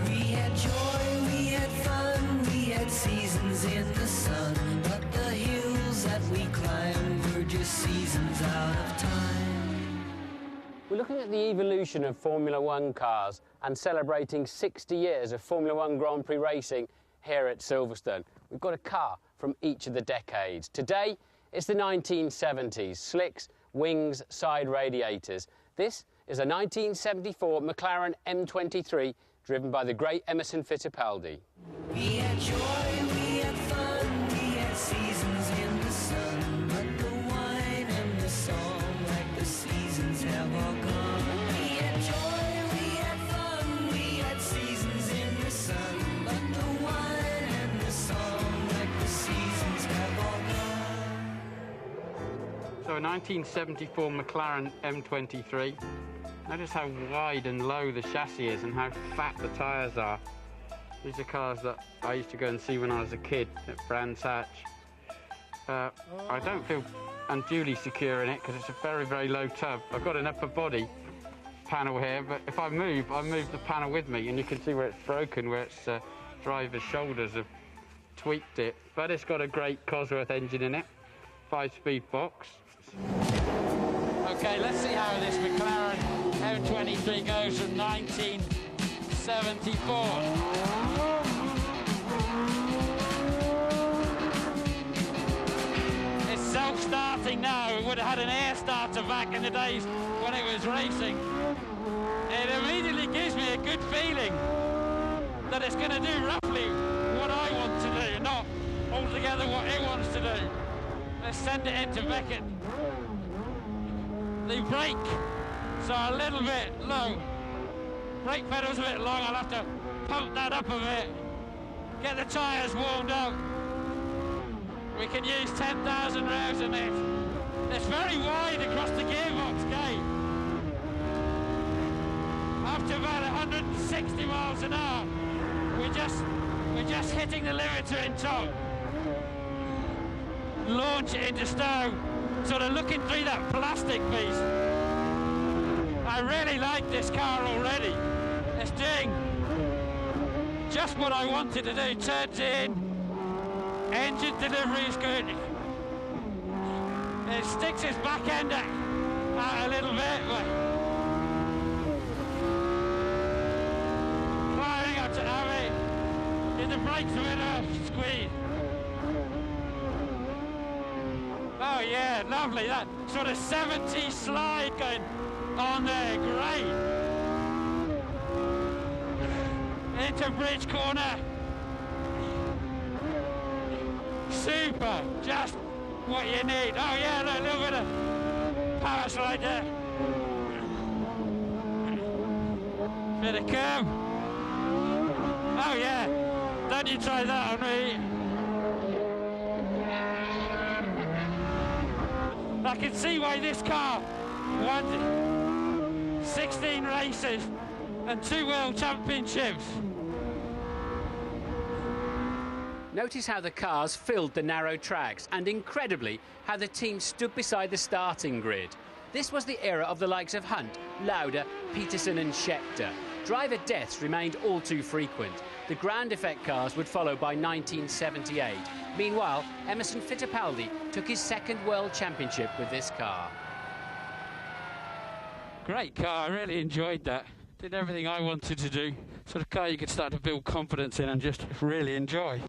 We had joy, we had fun, we had seasons in the sun, but the hills that we climbed were just seasons out of time. We're looking at the evolution of Formula One cars and celebrating 60 years of Formula One Grand Prix racing here at Silverstone. We've got a car from each of the decades. Today, it's the 1970s, slicks, wings, side radiators. This is a 1974 McLaren M23 driven by the great Emerson Fittipaldi. We had joy, we had fun, we had seasons in the sun, but the wine and the song, like the seasons have all gone. We had joy, we had fun, we had seasons in the sun, but the wine and the song, like the seasons have all gone. So a 1974 McLaren M23. Notice how wide and low the chassis is and how fat the tyres are. These are cars that I used to go and see when I was a kid at Brands Hatch. I don't feel unduly secure in it because it's a very, very low tub. I've got an upper body panel here, but if I move the panel with me, and you can see where it's broken, where its driver's shoulders have tweaked it. But it's got a great Cosworth engine in it, 5-speed box. Okay, let's see how this McLaren M23 goes from 1974. It's self-starting now. It would have had an air starter back in the days when it was racing. It immediately gives me a good feeling that it's going to do roughly what I want to do, not altogether what it wants to do. Let's send it into Beckett. The brake, so a little bit low. Brake pedal's a bit long, I'll have to pump that up a bit. Get the tyres warmed up. We can use 10,000 revs in it. It's very wide across the gearbox gate. Up to about 160 miles an hour. We're just hitting the limiter in top. Launch it into stow. Sort of looking through that plastic piece. I really like this car already. It's doing just what I wanted to do. Turns in, engine delivery is good. It sticks its back end out a little bit, but climbing up to Abbey. Did the brakes a bit of squeeze. Oh yeah, lovely, that sort of 70s slide going on there, great. Into bridge corner. Super, just what you need. Oh yeah, look, a little bit of power slide there. Bit of curve. Oh yeah, don't you try that on me. I can see why this car won 16 races and 2 world championships. Notice how the cars filled the narrow tracks and, incredibly, how the team stood beside the starting grid. This was the era of the likes of Hunt, Lauda, Peterson and Scheckter. Driver deaths remained all too frequent. The ground effect cars would follow by 1978. Meanwhile, Emerson Fittipaldi took his second world championship with this car. Great car, I really enjoyed that. Did everything I wanted to do. Sort of car you could start to build confidence in and just really enjoy.